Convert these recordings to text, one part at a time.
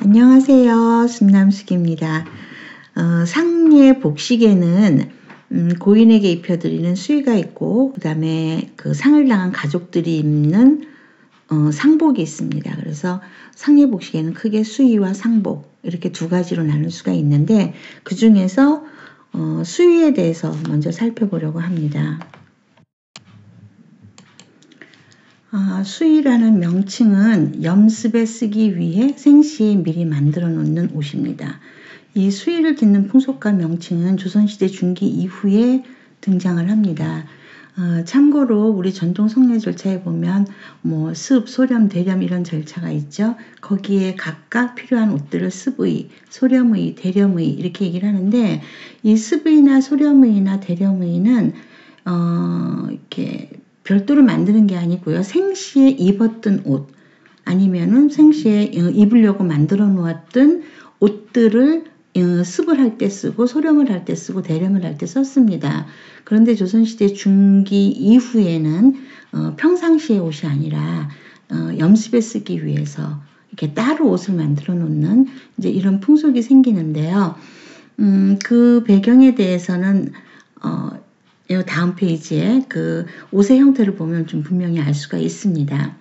안녕하세요. 순남숙입니다. 상예 복식에는 고인에게 입혀드리는 수의가 있고 그 다음에 그 상을 당한 가족들이 입는 상복이 있습니다. 그래서 상예 복식에는 크게 수의와 상복 이렇게 두 가지로 나눌 수가 있는데 그 중에서 수의에 대해서 먼저 살펴보려고 합니다. 수의라는 명칭은 염습에 쓰기 위해 생시에 미리 만들어 놓는 옷입니다. 이 수의를 딛는 풍속과 명칭은 조선시대 중기 이후에 등장을 합니다. 참고로 우리 전통 성례 절차에 보면 습, 소렴, 대렴 이런 절차가 있죠. 거기에 각각 필요한 옷들을 습의, 소렴의, 대렴의 이렇게 얘기를 하는데 이 습의나 소렴의나 대렴의는 이렇게 별도로 만드는 게 아니고요. 생시에 입었던 옷 아니면은 생시에 입으려고 만들어 놓았던 옷들을 습을 할 때 쓰고 소렴을 할 때 쓰고 대렴을 할 때 썼습니다. 그런데 조선시대 중기 이후에는 평상시의 옷이 아니라 염습에 쓰기 위해서 이렇게 따로 옷을 만들어 놓는 이제 이런 풍속이 생기는데요. 그 배경에 대해서는 이 다음 페이지에 그 옷의 형태를 보면 좀 분명히 알 수가 있습니다.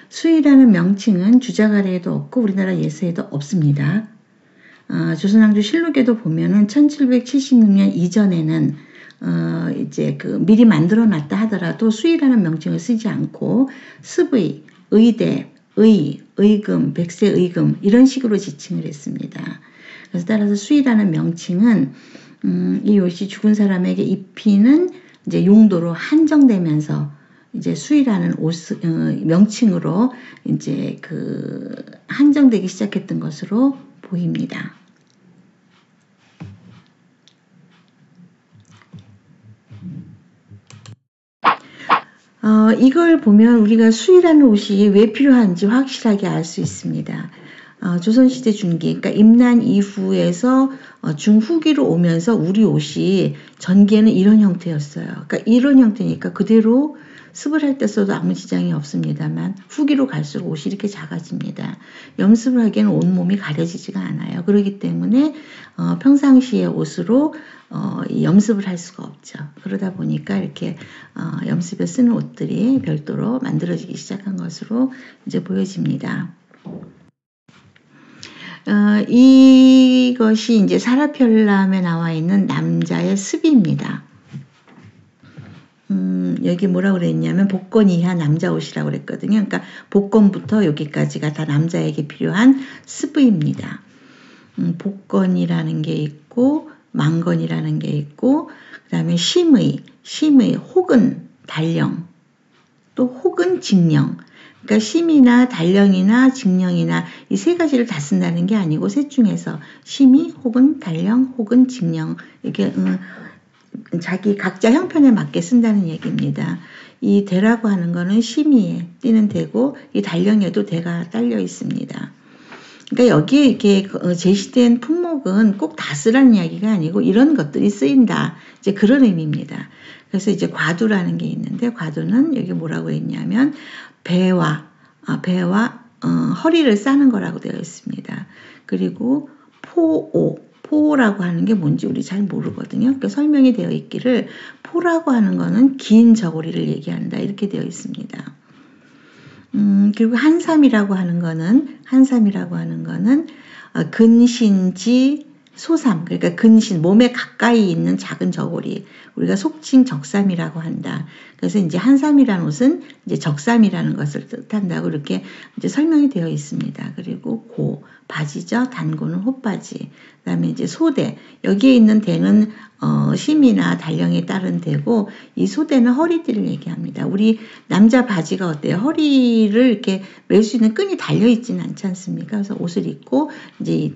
수의라는 명칭은 주자가래에도 없고 우리나라 예서에도 없습니다. 조선왕조 실록에도 보면은 1776년 이전에는 이제 그 미리 만들어 놨다 하더라도 수의라는 명칭을 쓰지 않고 습의, 의대, 의, 의금, 백세의금 이런 식으로 지칭을 했습니다. 그래서 따라서 수의라는 명칭은 이 옷이 죽은 사람에게 입히는 이제 용도로 한정되면서 이제 수의라는 옷 명칭으로 이제 그 한정되기 시작했던 것으로 보입니다. 이걸 보면 우리가 수의라는 옷이 왜 필요한지 확실하게 알 수 있습니다. 조선시대 중기, 그러니까 임난 이후에서 중후기로 오면서 우리 옷이 전기에는 이런 형태였어요. 그러니까 이런 형태니까 그대로 습을 할 때 써도 아무 지장이 없습니다만 후기로 갈수록 옷이 이렇게 작아집니다. 염습을 하기에는 온몸이 가려지지가 않아요. 그렇기 때문에 평상시의 옷으로 염습을 할 수가 없죠. 그러다 보니까 이렇게 염습에 쓰는 옷들이 별도로 만들어지기 시작한 것으로 이제 보여집니다. 이것이 이제 사라편람에 나와 있는 남자의 습입니다. 여기 뭐라고 그랬냐면 복권 이하 남자 옷이라고 그랬거든요. 그러니까 복권부터 여기까지가 다 남자에게 필요한 습의입니다. 복권이라는 게 있고 망건이라는 게 있고 그 다음에 심의 혹은 단령 또 혹은 직령 그러니까 심이나 단령이나 직령이나 이 세 가지를 다 쓴다는 게 아니고 셋 중에서 심의 혹은 단령 혹은 직령 이렇게 자기 각자 형편에 맞게 쓴다는 얘기입니다. 이 대라고 하는 거는 심의에 띄는 대고 이 단령에도 대가 딸려 있습니다. 그러니까 여기에 이렇게 제시된 품목은 꼭 다 쓰라는 이야기가 아니고 이런 것들이 쓰인다. 이제 그런 의미입니다. 그래서 이제 과두라는 게 있는데 과두는 여기 뭐라고 했냐면 배와 허리를 싸는 거라고 되어 있습니다. 그리고 포라고 하는 게 뭔지 우리 잘 모르거든요. 그러니까 설명이 되어 있기를 포라고 하는 거는 긴 저고리를 얘기한다. 이렇게 되어 있습니다. 그리고 한삼이라고 하는 거는 근신지 소삼, 그러니까 근신, 몸에 가까이 있는 작은 저고리, 우리가 속칭 적삼이라고 한다. 그래서 이제 한삼이라는 옷은 이제 적삼이라는 것을 뜻한다고 이렇게 이제 설명이 되어 있습니다. 그리고 바지죠. 단고는 호바지. 그다음에 이제 소대, 여기에 있는 대는 심이나 단령에 따른 대고 이 소대는 허리띠를 얘기합니다. 우리 남자 바지가 어때요? 허리를 이렇게 멜 수 있는 끈이 달려 있지는 않지 않습니까? 그래서 옷을 입고 이제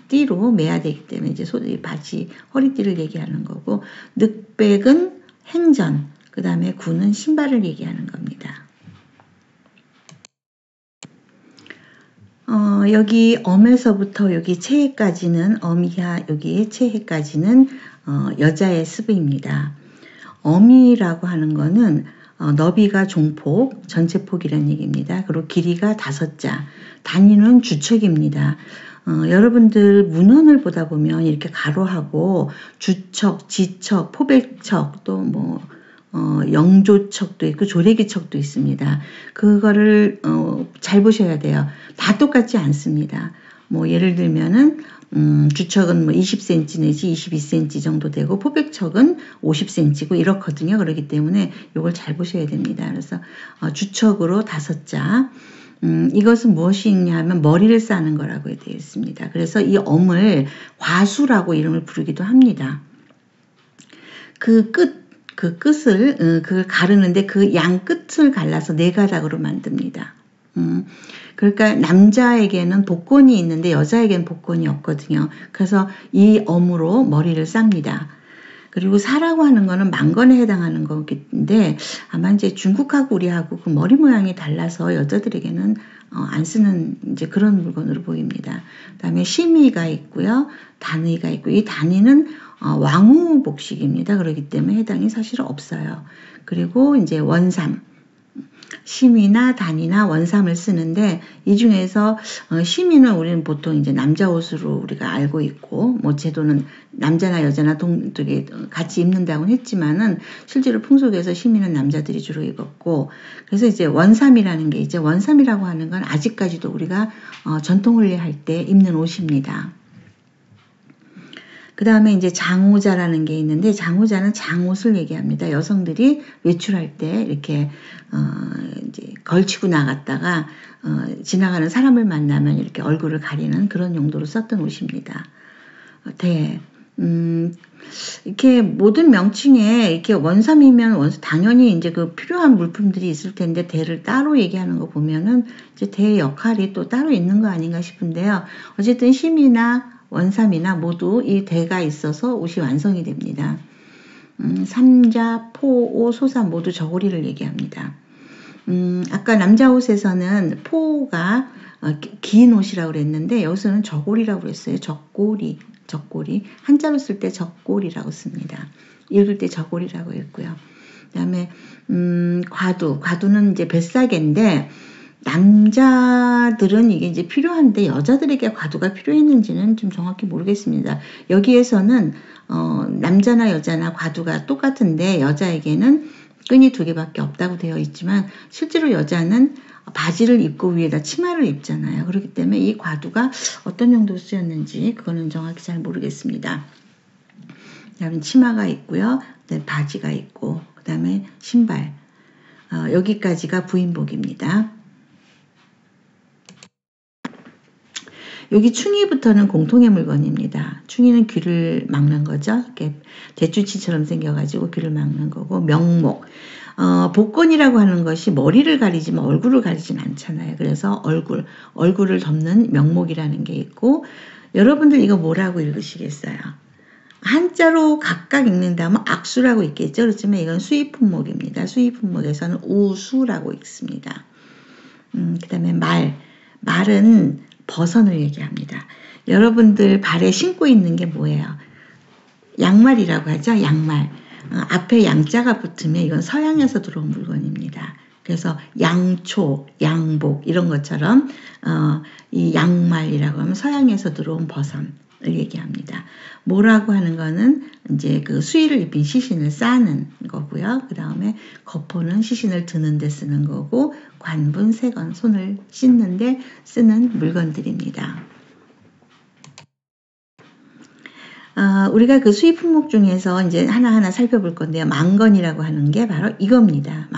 띠로 매야 되기 때문에 이제 바지 허리띠를 얘기하는 거고 늑백은 행전, 그 다음에 구는 신발을 얘기하는 겁니다. 여기 엄에서부터 여기 체해까지는 엄이하 여기 체해까지는 여자의 습의입니다. 엄이라고 하는 거는 너비가 종폭, 전체폭이라는 얘기입니다. 그리고 길이가 5자, 단위는 주척입니다. 여러분들 문헌을 보다 보면 이렇게 가로하고 주척, 지척, 포백척, 또 뭐 영조척도 있고 조래기척도 있습니다. 그거를 잘 보셔야 돼요. 다 똑같지 않습니다. 뭐 예를 들면은 주척은 뭐 20cm 내지 22cm 정도 되고 포백척은 50cm고 이렇거든요. 그렇기 때문에 이걸 잘 보셔야 됩니다. 그래서 주척으로 5자. 이것은 무엇이냐 하면 머리를 싸는 거라고 되어 있습니다. 그래서 이 엄을 과수라고 이름을 부르기도 합니다. 그 끝을 그걸 가르는데 그 양 끝을 갈라서 4가닥으로 만듭니다. 그러니까 남자에게는 복권이 있는데 여자에게는 복권이 없거든요. 그래서 이 엄으로 머리를 쌉니다. 그리고 사라고 하는 거는 만건에 해당하는 거긴데 아마 이제 중국하고 우리하고 그 머리 모양이 달라서 여자들에게는 안 쓰는 이제 그런 물건으로 보입니다. 그다음에 심의가 있고요, 단의가 있고 이 단의는 왕후 복식입니다. 그렇기 때문에 해당이 사실 없어요. 그리고 이제 원삼. 심의나 단이나 원삼을 쓰는데 이 중에서 심의는 우리는 보통 이제 남자 옷으로 우리가 알고 있고 뭐 제도는 남자나 여자나 같이 입는다고는 했지만은 실제로 풍속에서 심의는 남자들이 주로 입었고 그래서 이제 원삼이라는 게 이제 원삼이라고 하는 건 아직까지도 우리가 전통혼례 할 때 입는 옷입니다. 그 다음에 이제 장호자라는 게 있는데 장호자는 장옷을 얘기합니다. 여성들이 외출할 때 이렇게 이제 걸치고 나갔다가 지나가는 사람을 만나면 이렇게 얼굴을 가리는 그런 용도로 썼던 옷입니다. 대. 이렇게 모든 명칭에 이렇게 원삼이면 당연히 이제 그 필요한 물품들이 있을 텐데 대를 따로 얘기하는 거 보면은 이제 대의 역할이 또 따로 있는 거 아닌가 싶은데요. 어쨌든 심이나 원삼이나 모두 이 대가 있어서 옷이 완성이 됩니다. 삼자, 포, 오, 소삼 모두 저고리를 얘기합니다. 아까 남자 옷에서는 포가 긴 옷이라고 그랬는데 여기서는 저고리라고 그랬어요. 적고리. 한자로 쓸 때 적고리라고 씁니다. 읽을 때 저고리라고 했고요. 그 다음에 과두는 이제 뱃사개인데 남자들은 이게 이제 필요한데 여자들에게 과두가 필요했는지는 좀 정확히 모르겠습니다. 여기에서는 남자나 여자나 과두가 똑같은데 여자에게는 끈이 2개밖에 없다고 되어 있지만 실제로 여자는 바지를 입고 위에다 치마를 입잖아요. 그렇기 때문에 이 과두가 어떤 용도로 쓰였는지 그거는 정확히 잘 모르겠습니다. 그 다음에 치마가 있고요. 그다음에 바지가 있고 그 다음에 신발 여기까지가 부인복입니다. 여기 충이부터는 공통의 물건입니다. 충이는 귀를 막는 거죠. 이렇게 대추치처럼 생겨가지고 귀를 막는 거고 명목. 복권이라고 하는 것이 머리를 가리지만 얼굴을 가리진 않잖아요. 그래서 얼굴을 덮는 명목이라는 게 있고 여러분들 이거 뭐라고 읽으시겠어요? 한자로 각각 읽는다면 악수라고 읽겠죠. 그렇지만 이건 수입품목입니다. 수입품목에서는 우수라고 읽습니다. 그 다음에 말은 버선을 얘기합니다. 여러분들 발에 신고 있는 게 뭐예요? 양말이라고 하죠. 양말. 앞에 양자가 붙으면 이건 서양에서 들어온 물건입니다. 그래서 양초, 양복 이런 것처럼 이 양말이라고 하면 서양에서 들어온 버선을 얘기합니다. 뭐라고 하는 거는 이제 그 수의를 입힌 시신을 싸는 거고요. 그 다음에 거포는 시신을 드는 데 쓰는 거고 관분, 세건, 손을 씻는 데 쓰는 물건들입니다. 우리가 그 수입 품목 중에서 이제 하나하나 살펴볼 건데요. 망건이라고 하는 게 바로 이겁니다.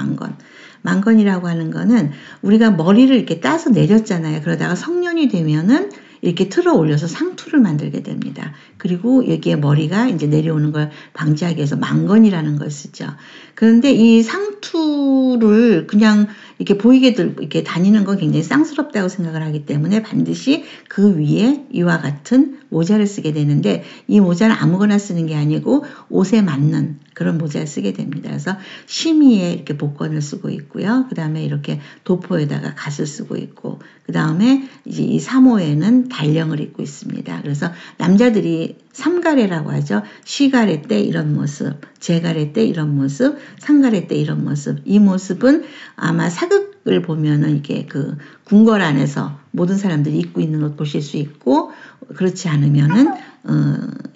망건이라고 하는 거는 우리가 머리를 이렇게 따서 내렸잖아요. 그러다가 성년이 되면은 이렇게 틀어 올려서 상투를 만들게 됩니다. 그리고 여기에 머리가 이제 내려오는 걸 방지하기 위해서 망건이라는 걸 쓰죠. 그런데 이 상투를 그냥 이렇게 보이게 이렇게 다니는 건 굉장히 쌍스럽다고 생각을 하기 때문에 반드시 그 위에 이와 같은 모자를 쓰게 되는데 이 모자는 아무거나 쓰는 게 아니고 옷에 맞는 그런 모자를 쓰게 됩니다. 그래서 심의에 이렇게 복권을 쓰고 있고요. 그 다음에 이렇게 도포에다가 갓을 쓰고 있고 그 다음에 이제 이 3호에는 달령을 입고 있습니다. 그래서 남자들이 삼가래라고 하죠. 쉬가래 때 이런 모습, 제가래 때 이런 모습, 상가래 때 이런 모습. 이 모습은 아마 사극을 보면은 이게 그 궁궐 안에서 모든 사람들이 입고 있는 옷 보실 수 있고, 그렇지 않으면은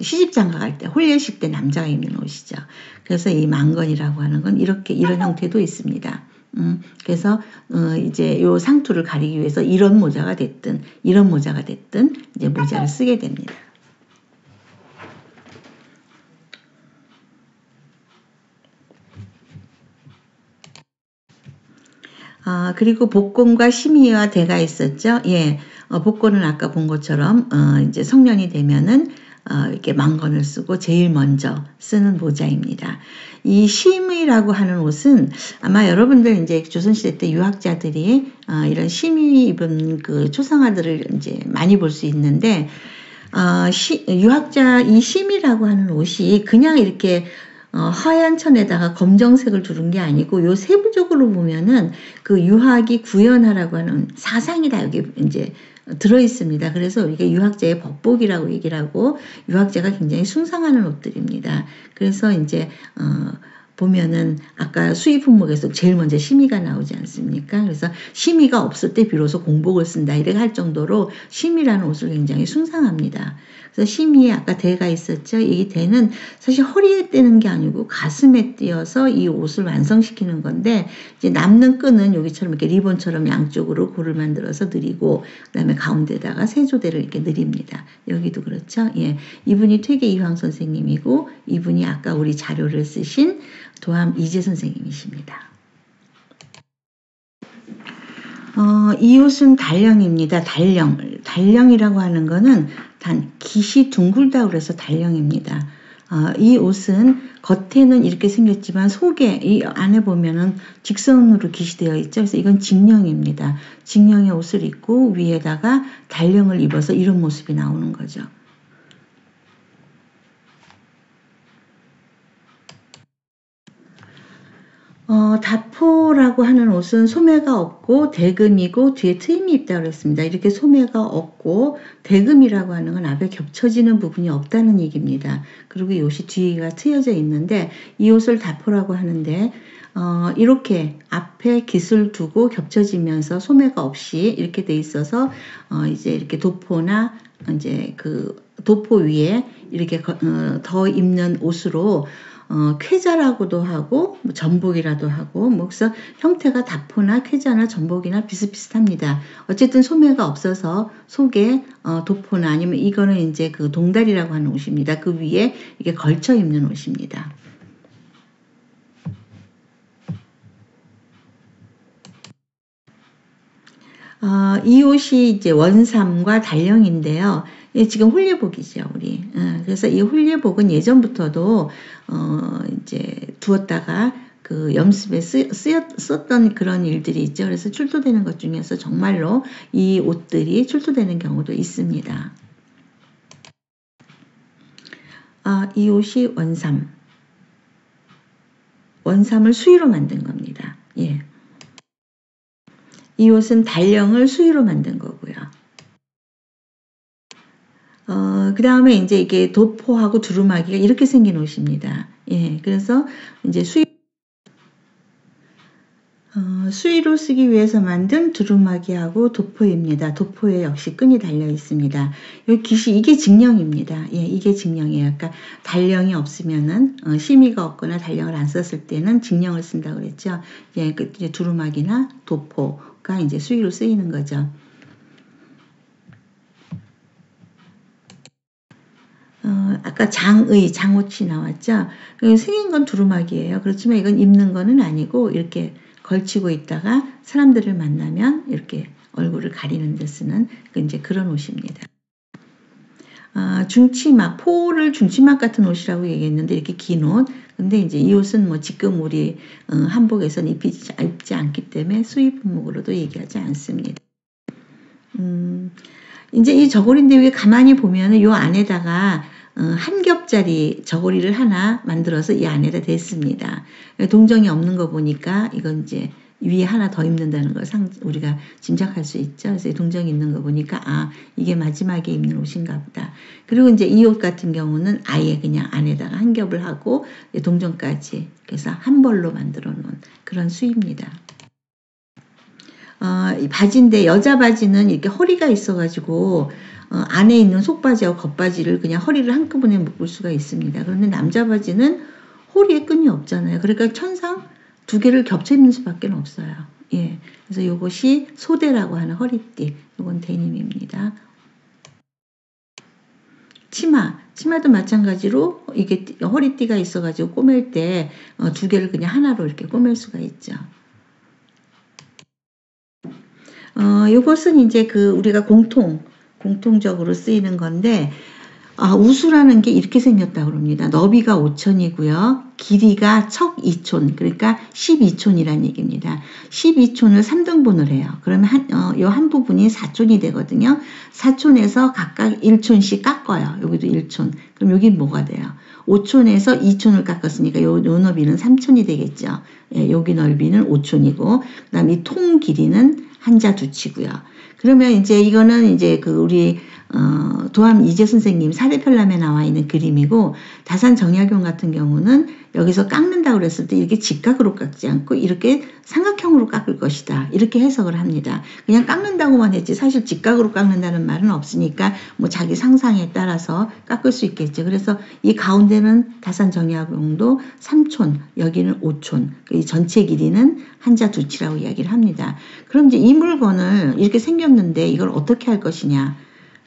시집장가 갈 때, 혼례식 때 남자가 입는 옷이죠. 그래서 이 망건이라고 하는 건 이렇게 이런 형태도 있습니다. 그래서 이제 요 상투를 가리기 위해서 이런 모자가 됐든 이런 모자가 됐든 이제 모자를 쓰게 됩니다. 그리고 복권과 심의와 대가 있었죠. 예, 복권은 아까 본 것처럼 이제 성년이 되면은 이렇게 망건을 쓰고 제일 먼저 쓰는 모자입니다. 이 심의라고 하는 옷은 아마 여러분들 이제 조선시대 때 유학자들이 이런 심의 입은 그 초상화들을 이제 많이 볼 수 있는데, 유학자 이 심의라고 하는 옷이 그냥 이렇게 하얀 천에다가 검정색을 두른 게 아니고, 요 세부적으로 보면은 그 유학이 구현하라고 하는 사상이 다 여기 이제 들어 있습니다. 그래서 이게 유학자의 법복이라고 얘기를 하고, 유학자가 굉장히 숭상하는 옷들입니다. 그래서 이제 보면은 아까 수의 품목에서 제일 먼저 심의가 나오지 않습니까? 그래서 심의가 없을 때 비로소 공복을 쓴다 이렇게 할 정도로 심의라는 옷을 굉장히 숭상합니다. 그래서 심의에 아까 대가 있었죠. 이 대는 사실 허리에 떼는 게 아니고 가슴에 띄어서 이 옷을 완성시키는 건데, 이제 남는 끈은 여기처럼 이렇게 리본처럼 양쪽으로 골을 만들어서 느리고, 그다음에 가운데다가 세조대를 이렇게 느립니다. 여기도 그렇죠. 예, 이분이 퇴계 이황 선생님이고, 이분이 아까 우리 자료를 쓰신 도함 이재 선생님이십니다. 이 옷은 달령입니다. 달령이라고 하는 거는 단 깃이 둥글다고 그래서 달령입니다. 이 옷은 겉에는 이렇게 생겼지만 속에 이 안에 보면은 직선으로 깃이 되어 있죠. 그래서 이건 직령입니다. 직령의 옷을 입고 위에다가 달령을 입어서 이런 모습이 나오는 거죠. 다포라고 하는 옷은 소매가 없고 대금이고 뒤에 트임이 있다고 그랬습니다. 이렇게 소매가 없고 대금이라고 하는 건 앞에 겹쳐지는 부분이 없다는 얘기입니다. 그리고 이 옷이 뒤가 트여져 있는데, 이 옷을 다포라고 하는데, 이렇게 앞에 깃을 두고 겹쳐지면서 소매가 없이 이렇게 돼 있어서 이제 이렇게 도포나 이제 그 도포 위에 이렇게 더 입는 옷으로 쾌자라고도 하고 뭐 전복이라도 하고, 뭐 그래서 형태가 다포나 쾌자나 전복이나 비슷비슷합니다. 어쨌든 소매가 없어서 속에 도포나 아니면 이거는 이제 그 동다리라고 하는 옷입니다. 그 위에 이게 걸쳐 입는 옷입니다. 이 옷이 이제 원삼과 달령인데요. 지금 홀례복이죠, 우리. 그래서 이 홀례복은 예전부터도 이제 두었다가 그 염습에 썼던 그런 일들이 있죠. 그래서 출토되는 것 중에서 정말로 이 옷들이 출토되는 경우도 있습니다. 이 옷이 원삼을 수의로 만든 겁니다. 예. 이 옷은 달령을 수의로 만든 거고요. 그 다음에 이제 이게 도포하고 두루마기가 이렇게 생긴 옷입니다. 예, 그래서 이제 수의로 쓰기 위해서 만든 두루마기하고 도포입니다. 도포에 역시 끈이 달려 있습니다. 이 깃이 이게 직령입니다. 예, 이게 직령이에요. 그러니까 달령이 없으면은 심의가 없거나 달령을 안 썼을 때는 직령을 쓴다고 그랬죠. 예, 그 이제 두루마기나 도포가 이제 수의로 쓰이는 거죠. 아까 장옷이 나왔죠. 생긴 건 두루마기예요. 그렇지만 이건 입는 거는 아니고 이렇게 걸치고 있다가 사람들을 만나면 이렇게 얼굴을 가리는 데 쓰는 이제 그런 옷입니다. 중치막, 포를 중치막 같은 옷이라고 얘기했는데 이렇게 긴 옷. 근데 이제 이 옷은 뭐 지금 우리 한복에서는 입지 않기 때문에 수의 품목으로도 얘기하지 않습니다. 이제 이 저고리인데 위에 가만히 보면은 요 안에다가 한 겹짜리 저고리를 하나 만들어서 이 안에다 댔습니다. 동정이 없는 거 보니까 이건 이제 위에 하나 더 입는다는 걸 우리가 짐작할 수 있죠. 그래서 동정이 있는 거 보니까 아, 이게 마지막에 입는 옷인가 보다. 그리고 이제 이 옷 같은 경우는 아예 그냥 안에다가 한 겹을 하고 동정까지 그래서 한 벌로 만들어 놓은 그런 수입니다. 이 바지인데 여자 바지는 이렇게 허리가 있어가지고 안에 있는 속바지하고 겉바지를 그냥 허리를 한꺼번에 묶을 수가 있습니다. 그런데 남자 바지는 허리에 끈이 없잖아요. 그러니까 천상 두 개를 겹쳐 입는 수밖에 없어요. 예, 그래서 이것이 소대라고 하는 허리띠. 이건 데님입니다. 치마도 마찬가지로 이게 허리띠가 있어가지고 꼬맬 때 두 개를 그냥 하나로 이렇게 꼬맬 수가 있죠. 요것은 이제 우리가 공통적으로 쓰이는 건데, 우수라는 게 이렇게 생겼다고 합니다. 너비가 5촌이고요. 길이가 척 2촌, 그러니까 12촌이란 얘기입니다. 12촌을 3등분을 해요. 그러면 한 부분이 4촌이 되거든요. 4촌에서 각각 1촌씩 깎아요. 여기도 1촌. 그럼 여기 뭐가 돼요? 5촌에서 2촌을 깎았으니까 요 너비는 3촌이 되겠죠. 예, 여기 넓이는 5촌이고, 그 다음 이 통 길이는 한자 두치고요. 그러면 이제 이거는 이제 우리 도암 이재 선생님 사대편람에 나와 있는 그림이고, 다산 정약용 같은 경우는 여기서 깎는다고 그랬을 때 이렇게 직각으로 깎지 않고 이렇게 삼각형으로 깎을 것이다. 이렇게 해석을 합니다. 그냥 깎는다고만 했지 사실 직각으로 깎는다는 말은 없으니까 뭐 자기 상상에 따라서 깎을 수 있겠죠. 그래서 이 가운데는 다산 정약용도 3촌, 여기는 5촌, 이 전체 길이는 한자 두치라고 이야기를 합니다. 그럼 이제 이 물건을 이렇게 생겼는데 이걸 어떻게 할 것이냐.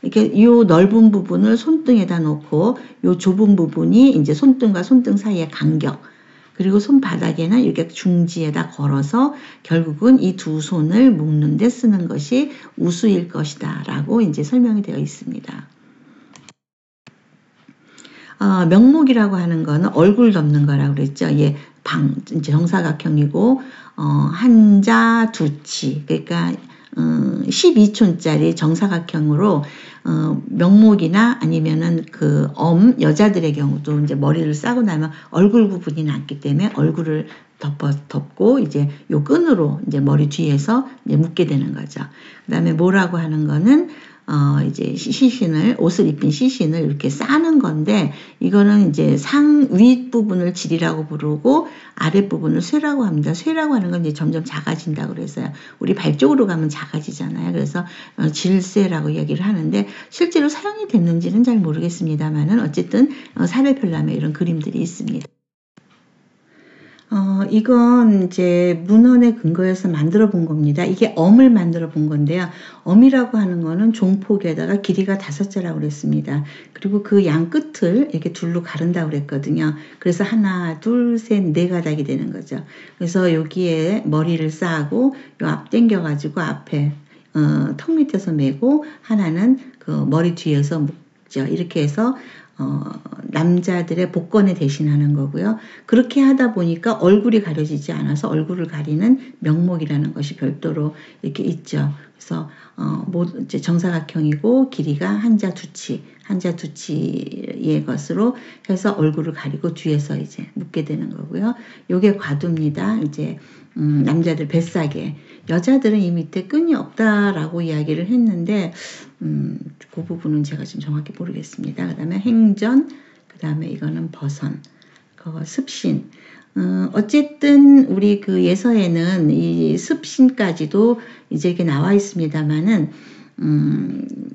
이렇게 요 넓은 부분을 손등에다 놓고 요 좁은 부분이 이제 손등과 손등 사이의 간격, 그리고 손바닥에는 이렇게 중지에다 걸어서 결국은 이 두 손을 묶는 데 쓰는 것이 우수일 것이다 라고 이제 설명이 되어 있습니다. 명목이라고 하는 거는 얼굴 덮는 거라고 그랬죠. 예, 이제 정사각형이고 한자 두치, 그러니까 12촌짜리 정사각형으로 명목이나 아니면은 여자들의 경우도 이제 머리를 싸고 나면 얼굴 부분이 남기 때문에 얼굴을 덮고 이제 요 끈으로 이제 머리 뒤에서 이제 묶게 되는 거죠. 그 다음에 뭐라고 하는 거는 이제 옷을 입힌 시신을 이렇게 싸는 건데, 이거는 이제 윗부분을 질이라고 부르고, 아랫부분을 쇠라고 합니다. 쇠라고 하는 건 이제 점점 작아진다고 그래서요. 우리 발 쪽으로 가면 작아지잖아요. 그래서 질쇠라고 이야기를 하는데, 실제로 사용이 됐는지는 잘 모르겠습니다만은, 어쨌든 사례별람에 이런 그림들이 있습니다. 이건 이제 문헌에 근거해서 만들어 본 겁니다. 이게 엄을 만들어 본 건데요. 엄이라고 하는 거는 종폭에다가 길이가 5자라고 그랬습니다. 그리고 그 양 끝을 이렇게 둘로 가른다고 그랬거든요. 그래서 하나, 둘, 셋, 네 가닥이 되는 거죠. 그래서 여기에 머리를 싸고 요 앞 당겨가지고 앞에 턱 밑에서 메고 하나는 머리 뒤에서 묶죠. 이렇게 해서 남자들의 복권에 대신하는 거고요. 그렇게 하다 보니까 얼굴이 가려지지 않아서 얼굴을 가리는 명목이라는 것이 별도로 이렇게 있죠. 그래서 이제 정사각형이고 길이가 한자 두치의 것으로 해서 얼굴을 가리고 뒤에서 이제 묶게 되는 거고요. 요게 과두입니다. 이제 남자들 뱃사계, 여자들은 이 밑에 끈이 없다라고 이야기를 했는데 그 부분은 제가 지금 정확히 모르겠습니다. 그 다음에 행전, 그 다음에 이거는 버선, 그거 습신. 어쨌든 우리 예서에는 이 습신까지도 이제 이렇게 나와 있습니다만은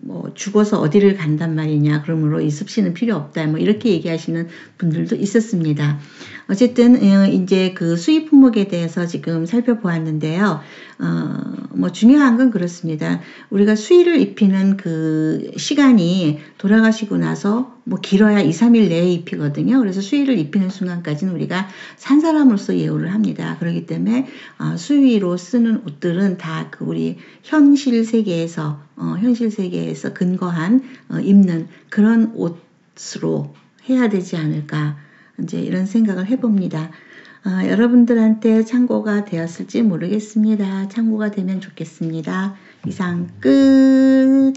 뭐 죽어서 어디를 간단 말이냐, 그러므로 이 습신은 필요 없다, 뭐 이렇게 얘기하시는 분들도 있었습니다. 어쨌든 이제 수입 품목에 대해서 지금 살펴보았는데요. 뭐 중요한 건 그렇습니다. 우리가 수의를 입히는 시간이 돌아가시고 나서 뭐 길어야 2, 3일 내에 입히거든요. 그래서 수의를 입히는 순간까지는 우리가 산 사람으로서 예우를 합니다. 그렇기 때문에 수의로 쓰는 옷들은 다 우리 현실 세계에서 근거한 입는 그런 옷으로 해야 되지 않을까, 이제 이런 생각을 해봅니다. 여러분들한테 참고가 되었을지 모르겠습니다. 참고가 되면 좋겠습니다. 이상 끝.